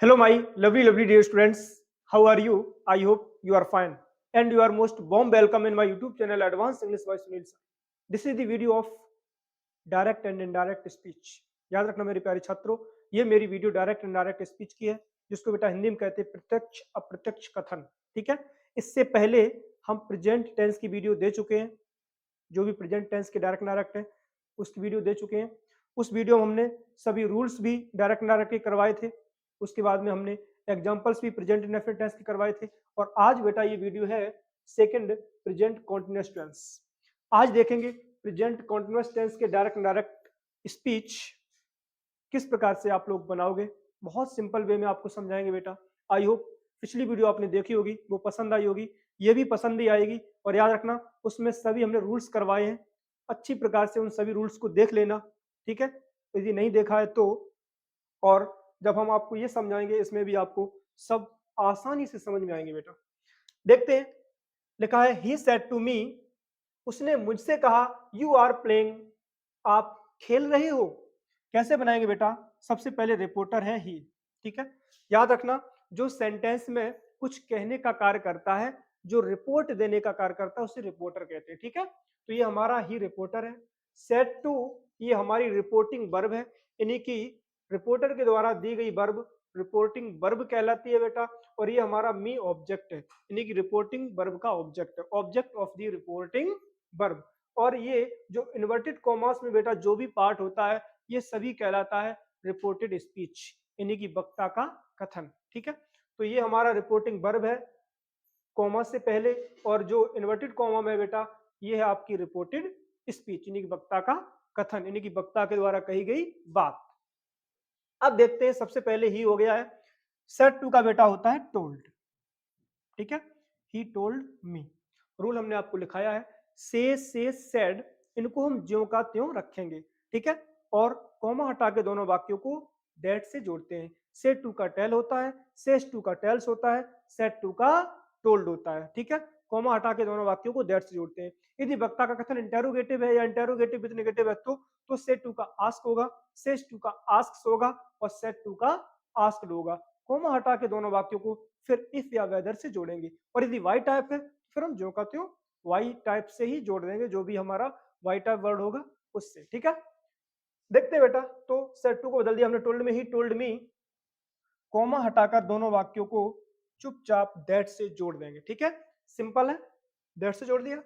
Hello, my lovely dear students. How are you? I hope you are fine. And you are most warm welcome in my YouTube channel Advanced English by Sunil Sir. This is the video of direct and indirect speech. याद रखना मेरे प्यारे छात्रों, ये मेरी video direct indirect speech की है, जिसको बेटा हिंदी में कहते हैं प्रत्यक्ष अप्रत्यक्ष कथन। ठीक है, इससे पहले हम प्रेजेंट टेंस की वीडियो दे चुके हैं, जो भी प्रेजेंट टेंस के डायरेक्ट इनडायरेक्ट है उसकी वीडियो दे चुके हैं। उस वीडियो में हमने सभी रूल्स भी डायरेक्ट इनडायरेक्ट के करवाए थे। उसके बाद में हमने एग्जांपल्स भी प्रेजेंट इंडेफिनिट टेंस के करवाए थे। और आज बेटा ये वीडियो है सेकंड प्रेजेंट कॉन्टिन्यूअस टेंस। आज देखेंगे प्रेजेंट कॉन्टिन्यूअस टेंस के डायरेक्ट इनडायरेक्ट स्पीच किस प्रकार से आप लोग बनाओगे। बहुत सिंपल वे में आपको समझाएंगे बेटा। आई होप पिछली वीडियो आपने देखी होगी, वो पसंद आई होगी, ये भी पसंद ही आएगी। और याद रखना उसमें सभी हमने रूल्स करवाए हैं, अच्छी प्रकार से उन सभी रूल्स को देख लेना। ठीक है, यदि नहीं देखा है तो। और जब हम आपको ये समझाएंगे इसमें भी आपको सब आसानी से समझ में आएंगे बेटा। देखते हैं, लिखा है ही सेड टू मी, उसने मुझसे कहा यू आर प्लेइंग, आप खेल रहे हो। कैसे बनाएंगे बेटा? सबसे पहले रिपोर्टर है ही। ठीक है, याद रखना जो सेंटेंस में कुछ कहने का कार्य करता है, जो रिपोर्ट देने का कार्य करता है, उसे रिपोर्टर कहते हैं। ठीक है, तो ये हमारा ही रिपोर्टर है। सेड टू ये हमारी रिपोर्टिंग वर्ब है, यानी कि रिपोर्टर के द्वारा दी गई वर्ब रिपोर्टिंग वर्ब कहलाती है बेटा। और ये हमारा मी ऑब्जेक्ट है, यानी कि रिपोर्टिंग वर्ब का ऑब्जेक्ट है, object of the reporting verb. और ये जो इन्वर्टेड कॉमास में बेटा जो भी पार्ट होता है, ये सभी कहलाता है रिपोर्टेड स्पीच, यानी कि वक्ता का कथन। ठीक है, तो ये हमारा रिपोर्टिंग वर्ब है कॉमा से पहले, और जो इन्वर्टेड कॉमा में बेटा ये है आपकी रिपोर्टेड स्पीच, यानी कि वक्ता का कथन, यानी कि वक्ता के द्वारा कही गई बात। अब देखते हैं, सबसे पहले ही हो गया है। सेड टू का बेटा होता है टोल्ड। ठीक है, ही टोल्ड मी। रूल हमने आपको लिखाया है, से सेड, इनको हम ज्यों का त्यों रखेंगे। ठीक है, और कॉमा हटा के दोनों वाक्यों को दैट से जोड़ते हैं। से टू का टेल होता है, सेस टू का टेल्स होता है, सेड टू का टोल्ड होता है। ठीक है, कॉमा हटा के दोनों वाक्यों को दैट से जोड़ते हैं। यदि वक्ता का कथन इंटेरोगेटिव है या इंटेरोगेटिव विद नेगेटिव है तो सेड टू का आस्क होगा, सेस टू का आस्क्स होगा, और सेड टू का आस्क्ड होगा। कॉमा हटा के दोनों वाक्यों को फिर इफ या वेदर से जोड़ेंगे। और यदि वाई टाइप है फिर हम जो का त्यों वाई टाइप से ही जोड़ देंगे, जो भी हमारा वाई टाइप वर्ड होगा उससे। ठीक है, देखते हैं बेटा। तो सेड टू को बदल दिया हमने टोल्ड में, ही टोल्ड मी, कॉमा हटाकर दोनों वाक्यों को चुपचाप दैट से जोड़ देंगे। ठीक है, सिंपल है, दैट से जोड़ दिया।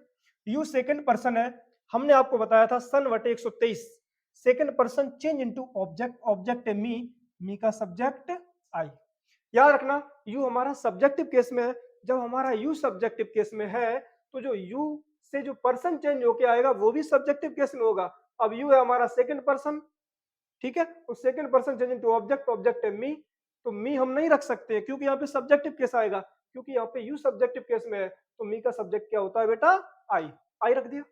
यू सेकंड पर्सन है, हमने आपको बताया था सन वटे 123, second person change into object, object है मी, मी का सब्जेक्ट आई। याद रखना यू हमारा सब्जेक्टिव केस में है। जब हमारा यू सब्जेक्टिव केस में है तो जो यू से जो पर्सन चेंज होके आएगा वो भी सब्जेक्टिव केस में होगा। अब यू है हमारा सेकंड पर्सन। ठीक है, तो second person change into object, object है मी, तो मी हम नहीं रख सकते क्योंकि यहाँ पे सब्जेक्टिव केस आएगा। क्योंकि यहाँ पे यू सब्जेक्टिव केस में है तो मी का सब्जेक्ट क्या होता है बेटा? आई। आई रख दिया।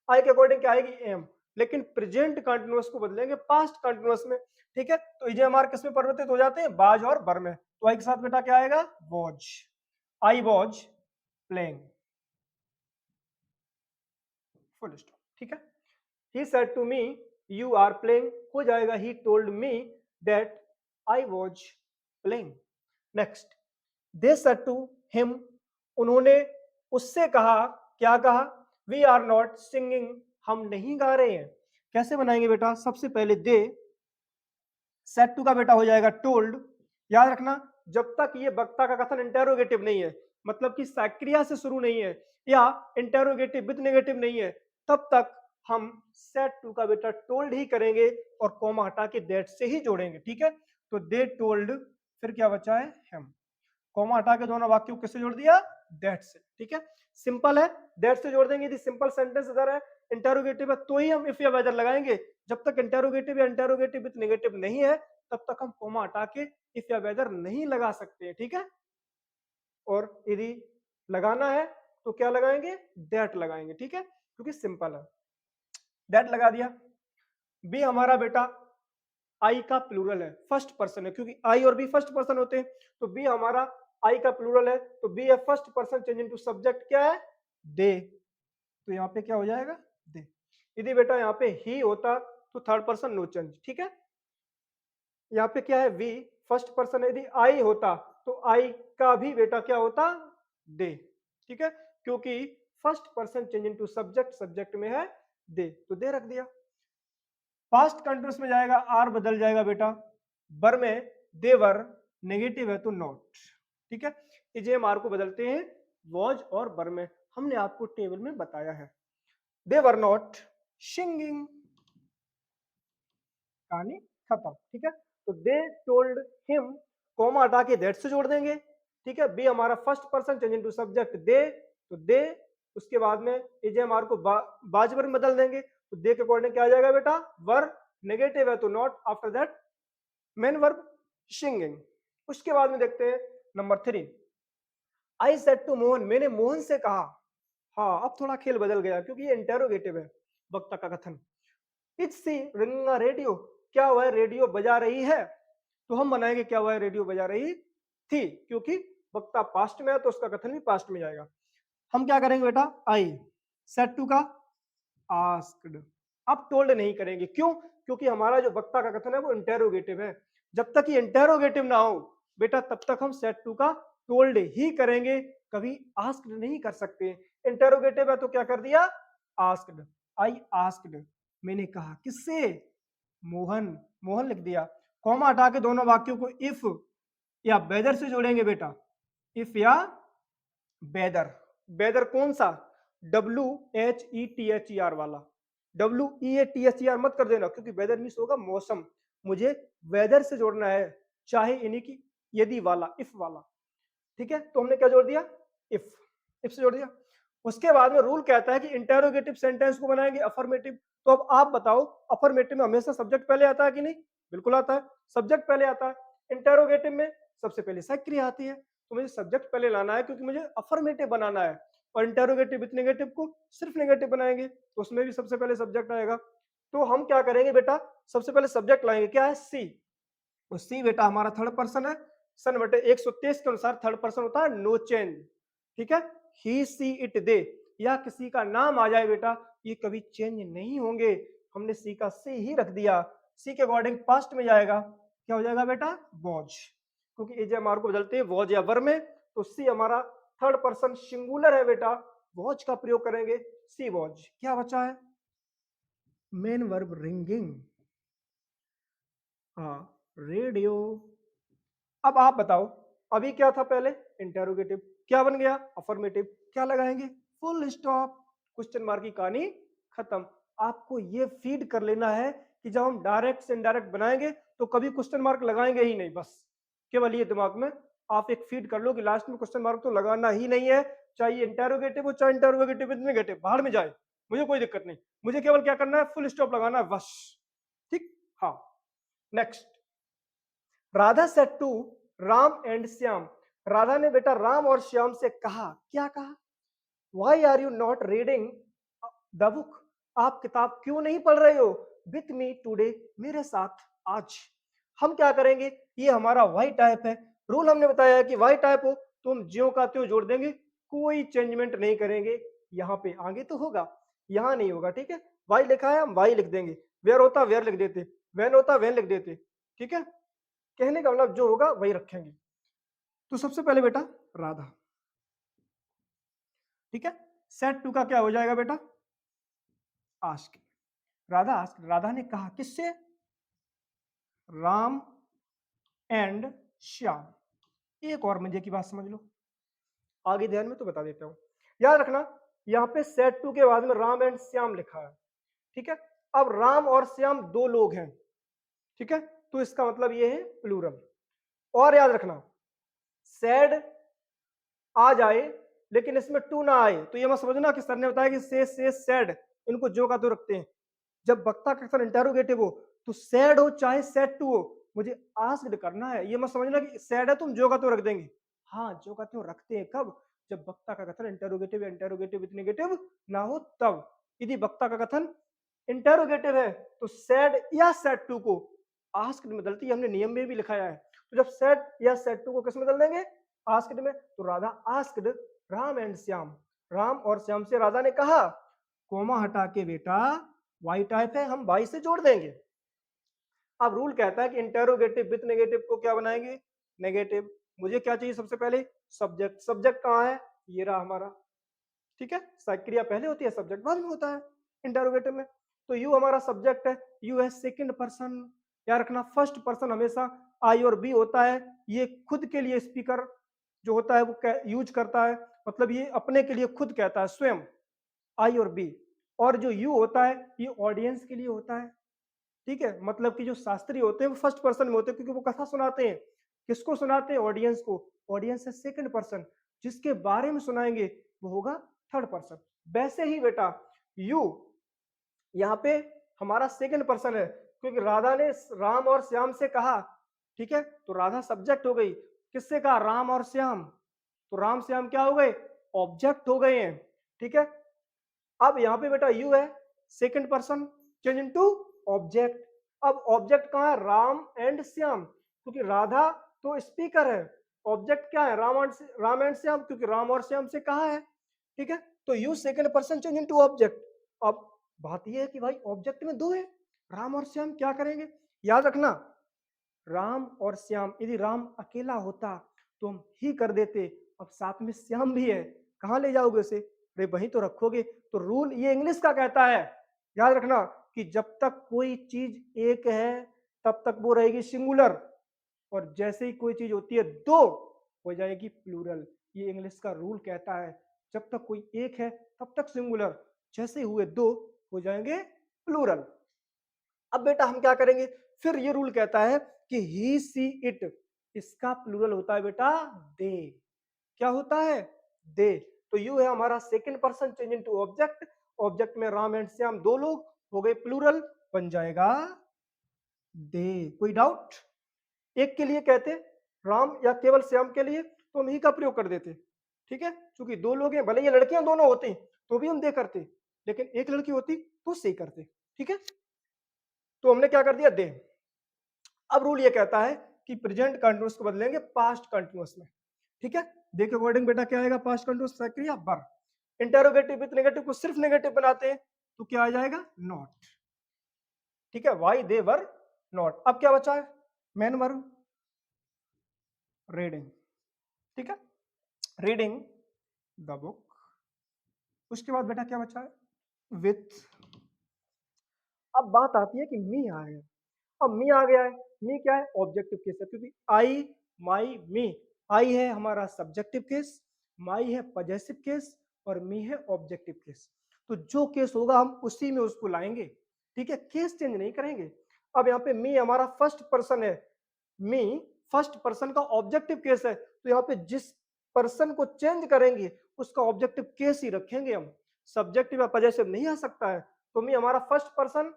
आई के अकॉर्डिंग क्या आएगी? एम। लेकिन प्रेजेंट कंटिन्यूअस को बदलेंगे पास्ट कंटिन्यूअस में। ठीक है, तो ये हमारे किस में परिवर्तित हो जाते हैं? बाज और बर में। तो आई के साथ बेटा क्या आएगा? Was. I was playing, full stop. ठीक है, he said to me you are playing हो जाएगा he told me that I was playing. Next, they said to him, उन्होंने उससे कहा, क्या कहा? वी आर नॉट सिंगिंग, हम नहीं गा रहे हैं। कैसे बनाएंगे बेटा? सबसे पहले दे, सेड टू का बेटा हो जाएगा टोल्ड। याद रखना जब तक ये वक्ता का कथन इंटेरोगेटिव नहीं है, मतलब कि क्रिया से शुरू नहीं है या इंटेरोगेटिव विद नेगेटिव नहीं है, तब तक हम सेड टू का बेटा टोल्ड ही करेंगे और कॉमा हटा के दैट से ही जोड़ेंगे। ठीक है, तो दे टोल्ड, फिर क्या बचा है? हम। कॉमा हटा के दोनों वाक्यों को किससे जोड़ दिया? दैट से। ठीक है, सिंपल है, दैट से जोड़ देंगे। यदि सिंपल सेंटेंस इधर है, इंटेरोगेटिव है, तो ही हम इफ या वेदर लगाएंगे। जब तक इंटेरोगेटिव या इंटेरोगेटिव विद नेगेटिव नहीं है तब तक हम कॉमा हटा के इफ या वेदर नहीं लगा सकते। ठीक है, और यदि लगाना है तो क्या लगाएंगे? दैट लगाएंगे। ठीक है, क्योंकि सिंपल है। दैट लगा दिया। बी हमारा बेटा आई का प्लूरल है, फर्स्ट पर्सन है, क्योंकि आई और बी फर्स्ट पर्सन होते हैं। तो बी हमारा आई का प्लूरल है, तो बी है first person change into subject क्या है? दे। तो यहाँ पे क्या हो जाएगा? दे। यदि बेटा यहाँ पे ही होता तो थर्ड पर्सन नो चेंज। ठीक है, यहाँ पे क्या है? वी, फर्स्ट पर्सन यदि आई होता तो आई का भी बेटा क्या होता, दे। ठीक है, क्योंकि first person change into subject, subject में है दे, तो दे रख दिया। पास्ट कंटिन्यूअस में जाएगा, आर बदल जाएगा बेटा, वर में देवर, नेगेटिव है तो नॉट। ठीक है, इजेम आर को बदलते हैं वॉज और वर में, हमने आपको टेबल में बताया है। दे वर नॉट सिंगिंग, कहानी खत्म। ठीक है, तो दे टोल्ड हिम, कॉमा हटा के दैट से जोड़ देंगे। ठीक है, बी हमारा first person change into subject they, तो दे, उसके बाद में इजेम आर को बाज वर्ब में बदल देंगे, तो दे के अकॉर्डिंग क्या आ जाएगा बेटा, वर, नेगेटिव है तो not, after that main verb singing. उसके बाद में देखते हैं number 3, I said to Mohan, मैंने मोहन से कहा। हाँ, अब थोड़ा खेल बदल गया क्योंकि ये इंटेरोगेटिव है, वक्ता का कथन। It's she ringing a radio, क्या वह रेडियो बजा रही है, तो हम बनाएंगे क्या वह रेडियो बजा रही थी, क्योंकि वक्ता पास्ट में है तो उसका कथन भी पास्ट में जाएगा। हम क्या करेंगे बेटा, आई सेड टू का आस्क्ड, अब टोल्ड नहीं करेंगे, क्यों, क्योंकि हमारा जो वक्ता का कथन है वो इंटेरोगेटिव है। जब तक ये इंटेरोगेटिव ना हो बेटा तब तक हम सेड टू का टोल्ड ही करेंगे, कभी आस्क्ड नहीं कर सकते। इंटेरोगेटिव है तो क्या कर दिया, आस्क्ड, आई आस्क्ड, मैंने कहा, किससे, मोहन, मोहन लिख दिया। कॉमा हटा के दोनों वाक्यों को इफ या वेदर से जोड़ेंगे बेटा, इफ या वेदर। वेदर कौन सा, WHETHER वाला, WEATHER मत कर देना क्योंकि वेदर मीन्स होगा मौसम, मुझे वेदर से जोड़ना है, चाहे इन्हीं की यदि वाला, इफ वाला। ठीक है, तो हमने क्या जोड़ दिया, इफ से जोड़ दिया। उसके बाद में रूल कहता है कि इंटेरोगेटिव सेंटेंस को बनाएंगे अफर्मेटिव। तो अब आप बताओ, अफर्मेटिव में हमेशा सब्जेक्ट पहले आता है कि नहीं, बिल्कुल आता है, सब्जेक्ट पहले आता है। इंटेरोगेटिव में सबसे पहले सक्रिय आती है, तो मुझे सब्जेक्ट पहले लाना है क्योंकि मुझे अफर्मेटिव बनाना है। और इंटेरोगेटिव विथ नेगेटिव को सिर्फ नेगेटिव बनाएंगे तो उसमें भी सबसे पहले सब्जेक्ट आएगा। तो हम क्या करेंगे बेटा, सबसे पहले सब्जेक्ट लाएंगे, क्या है, सी। और सी बेटा हमारा थर्ड पर्सन है, सन बटे 123 के अनुसार थर्ड पर्सन होता है नो चेंज। ठीक है, ही सी इट दे, या किसी का नाम आ जाए बेटा, ये कभी चेंज नहीं होंगे, हमने सी का सी ही रख दिया। सी के अकॉर्डिंग पास्ट में जाएगा, क्या हो जाएगा बेटा, वॉज, क्योंकि एजेएमआर को बदलते हैं वॉज या वर में, तो सी हमारा थर्ड पर्सन सिंगुलर है बेटा, वॉज का प्रयोग करेंगे, सी वॉज। क्या बचा है, मेन वर्ब रिंगिंग, हाँ, रेडियो। अब आप बताओ, अभी क्या था पहले, इंटेरोगेटिव, क्या बन गया, अफर्मेटिव, क्या लगाएंगे, फुल स्टॉप, क्वेश्चन मार्क की कहानी खत्म। आपको ये फीड कर लेना है कि जब हम डायरेक्ट से इनडायरेक्ट बनाएंगे तो कभी क्वेश्चन मार्क लगाएंगे ही नहीं, बस केवल ये दिमाग में आप एक फीड कर लो कि लास्ट में क्वेश्चन मार्क तो लगाना ही नहीं है, चाहे इंटेरोगेटिव हो चाहे इंटेरोगेटिव विद नेगेटिव, बाहर में जाए, मुझे कोई दिक्कत नहीं, मुझे केवल क्या करना है, फुल स्टॉप लगाना है बस। ठीक, हाँ, next, Radha said to Ram and Shyam, Radha ने बेटा राम और श्याम से कहा, क्या कहा, why are you not reading the book, आप किताब क्यों नहीं पढ़ रहे हो, विथ मी टूडे, मेरे साथ आज। हम क्या करेंगे, ये हमारा वाई टाइप है, रूल हमने बताया है कि वाई टाइप हो तो हम ज्यों का त्यों जोड़ देंगे, कोई चेंजमेंट नहीं करेंगे, यहाँ पे आगे तो होगा, यहाँ नहीं होगा। ठीक है, वाई लिखा है हम वाई लिख देंगे, वेयर होता वेयर लिख देते, वैन होता वैन लिख देते। ठीक है, कहने का मतलब जो होगा वही रखेंगे। तो सबसे पहले बेटा राधा, ठीक है, सेट टू का क्या हो जाएगा बेटा, आस्क, राधा आस्क, राधा ने कहा, किससे, राम एंड श्याम। एक और मजे की बात समझ लो, आगे ध्यान में तो बता देता हूं, याद रखना यहाँ पे सेट टू के बाद में राम एंड श्याम लिखा है। ठीक है, अब राम और श्याम दो लोग हैं, ठीक है, तो इसका मतलब ये है प्लूरल। और याद रखना, सैड आ जाए लेकिन इसमें टू ना आए, तो ये मत समझना कि सर ने बताया कि से सैड, इनको जो का तो रखते हैं। जब वक्ता का अक्सर इंटेरोगेटिव हो तो सैड हो चाहे सैड टू हो, मुझे आस्क्ड करना है, ये मत समझना कि सैड है तुम जो का तो रख देंगे। हाँ, जो का तो रखते हैं कब, जब वक्ता का कथन इंटेरोगेटिव या इंटेरोगेटिव विथ नेगेटिव ना हो तब। यदि वक्ता का कथन इंटेरोगेटिव है तो सैड या सैड टू को आस्क्ड में बदलती है, हमने नियम में भी लिखाया है। तो जब सैड या सैड टू को किस में बदल देंगे, आस्क्ड में, तो राधा आस्क्ड राम एंड श्याम, राम और श्याम से राधा ने कहा, कोमा हटा के बेटा वाई टाइप है हम वाई से जोड़ देंगे, अब रूल कहता है कि इंटेरोगेटिव विथ नेगेटिव को क्या बनाएंगे, नेगेटिव। मुझे क्या चाहिए सबसे पहले, सब्जेक्ट। सब्जेक्ट कहाँ है, ये रहा हमारा, ठीक है। क्रिया पहले होती है, सब्जेक्ट बाद में होता है इंटेरोगेटिव में। तो यू हमारा सब्जेक्ट है, यू है सेकंड पर्सन। याद रखना फर्स्ट पर्सन हमेशा आई और बी होता है। ये खुद के लिए स्पीकर जो होता है वो यूज करता है, मतलब ये अपने के लिए खुद कहता है स्वयं, आई और बी। और जो यू होता है ये ऑडियंस के लिए होता है, ठीक है। मतलब कि जो शास्त्री होते हैं वो फर्स्ट पर्सन में होते हैं, क्योंकि वो कथा सुनाते हैं। किसको सुनाते हैं, ऑडियंस को। ऑडियंस है सेकंड पर्सन, जिसके बारे में सुनाएंगे वो होगा थर्ड पर्सन। वैसे ही बेटा यू यहाँ पे हमारा सेकंड पर्सन है, क्योंकि राधा ने राम और श्याम से कहा, ठीक है। तो राधा सब्जेक्ट हो गई, किससे कहा, राम और श्याम। तो राम श्याम क्या हो गए, ऑब्जेक्ट हो गए हैं, ठीक है। अब यहाँ पे बेटा यू है second person change into object. अब ऑब्जेक्ट कहाँ है, राम एंड श्याम, क्योंकि राधा तो स्पीकर है। ऑब्जेक्ट क्या है, राम एंड श्याम, क्योंकि राम और श्याम से कहा है, ठीक है। तो you second person change into object. अब बात यह है कि भाई ऑब्जेक्ट में दो है, राम और श्याम, क्या करेंगे। याद रखना राम और श्याम, यदि राम अकेला होता तो हम ही कर देते, अब साथ में श्याम भी है, कहाँ ले जाओगे उसे, अरे वहीं तो रखोगे। तो रूल ये इंग्लिश का कहता है, याद रखना कि जब तक कोई चीज एक है तब तक वो रहेगी सिंगुलर, और जैसे ही कोई चीज होती है दो हो जाएगी प्लूरल। ये इंग्लिश का रूल कहता है, जब तक कोई एक है तब तक सिंगुलर, जैसे हुए दो हो जाएंगे प्लूरल। अब बेटा हम क्या करेंगे, फिर ये रूल कहता है कि ही सी इट, इसका प्लूरल होता है बेटा दे। क्या होता है, दे। तो यू है हमारा second person change into object. Object में राम एंड श्याम दो लोग हो गए, प्लूरल बन जाएगा दे। कोई डाउट, एक के लिए कहते राम या केवल श्याम के लिए तो हम ही का प्रयोग कर देते, ठीक है। क्योंकि दो लोग हैं, भले ये लड़कियां दोनों होती तो भी हम दे करते, लेकिन एक लड़की होती तो से करते, ठीक है। तो हमने क्या कर दिया, दे। अब रूल ये कहता है कि प्रेजेंट कंटिन्यूअस को बदलेंगे पास्ट कंटिन्यूअस में, ठीक है। देखो अकॉर्डिंग बेटा क्या आएगा, पास्ट कंटिन्यूअस क्रिया वर। इंटेरोगेटिव विद नेगेटिव को सिर्फ नेगेटिव बनाते हैं तो क्या आ जाएगा, नॉट, ठीक है। Why they were not. अब क्या बचा है, मेन वर्ब रीडिंग, ठीक है, रीडिंग द बुक। उसके बाद बेटा क्या बचा है, विथ। अब बात आती है कि मी आ गया। अब मी आ गया है, मी क्या है, ऑब्जेक्टिव केस है, क्योंकि आई माई मी, आई है हमारा सब्जेक्टिव केस, माई है पॉजेसिव केस, और मी है ऑब्जेक्टिव केस। तो जो केस होगा हम उसी में उसको लाएंगे, ठीक है, केस चेंज नहीं करेंगे। अब यहाँ पे मी हमारा फर्स्ट पर्सन है, मी फर्स्ट पर्सन का ऑब्जेक्टिव केस है, तो यहाँ पे जिस पर्सन को चेंज करेंगे उसका ऑब्जेक्टिव केस ही रखेंगे हम, सब्जेक्टिव या पॉजेसिव नहीं आ सकता है। तो मी हमारा फर्स्ट पर्सन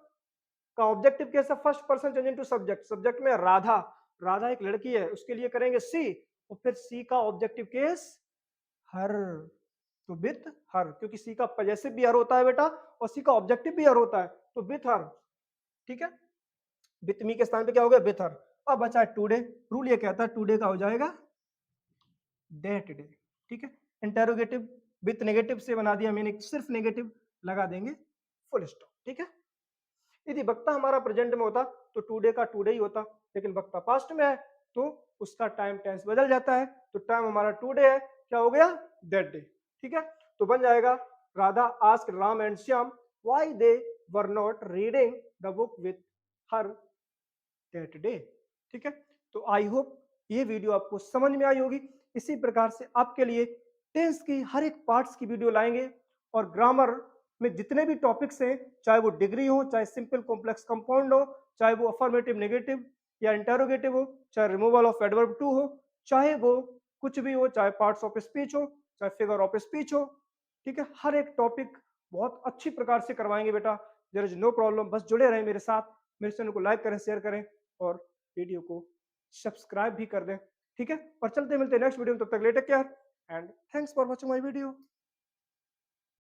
का ऑब्जेक्टिव केस है, first person change into subject. Subject में राधा, राधा एक लड़की है, उसके लिए करेंगे सी, और फिर सी का ऑब्जेक्टिव केस हर, तो विथ हर, क्योंकि सी का पॉजेसिव भी हर होता है बेटा, और सी का ऑब्जेक्टिव भी हर होता है, तो विथ हर, ठीक है। विथ मी के स्थान पे क्या हो गया, विथ हर। अब बचा है टुडे। रूल ये कहता है टुडे का हो जाएगा दैट डे, ठीक है। इंटेरोगेटिव विथ नेगेटिव से बना दिया मैंने, सिर्फ नेगेटिव लगा देंगे, फुल स्टॉप, ठीक है। यदि वक्ता हमारा प्रेजेंट में होता तो टुडे का टुडे ही होता, लेकिन वक्ता पास्ट में है तो उसका टाइम टेंस बदल जाता है, तो टाइम हमारा टुडे है, क्या हो गया, दैट डे, ठीक है। तो बन जाएगा Radha ask Ram and Shyam why they were not reading the book with her that day, ठीक है। तो आई होप ये वीडियो आपको समझ में आई होगी। इसी प्रकार से आपके लिए टेंस की हर एक पार्ट्स की वीडियो लाएंगे, और ग्रामर में जितने भी टॉपिक्स हैं, चाहे वो डिग्री हो, चाहे सिंपल कॉम्प्लेक्स कंपाउंड हो, चाहे वो अफर्मेटिव नेगेटिव या इंटेरोगेटिव हो, चाहे रिमूवल ऑफ एडवर्ब टू हो, चाहे वो कुछ भी हो, चाहे पार्ट्स ऑफ स्पीच हो, चाहे फिगर ऑफ स्पीच हो, ठीक है, हर एक टॉपिक बहुत अच्छी प्रकार से करवाएंगे बेटा। देयर इज नो प्रॉब्लम, बस जुड़े रहें मेरे साथ, मेरे चैनल को लाइक करें, शेयर करें, और वीडियो को सब्सक्राइब भी कर दें, ठीक है। और चलते मिलते नेक्स्ट वीडियो में, तब तक take care and thanks for watching my video.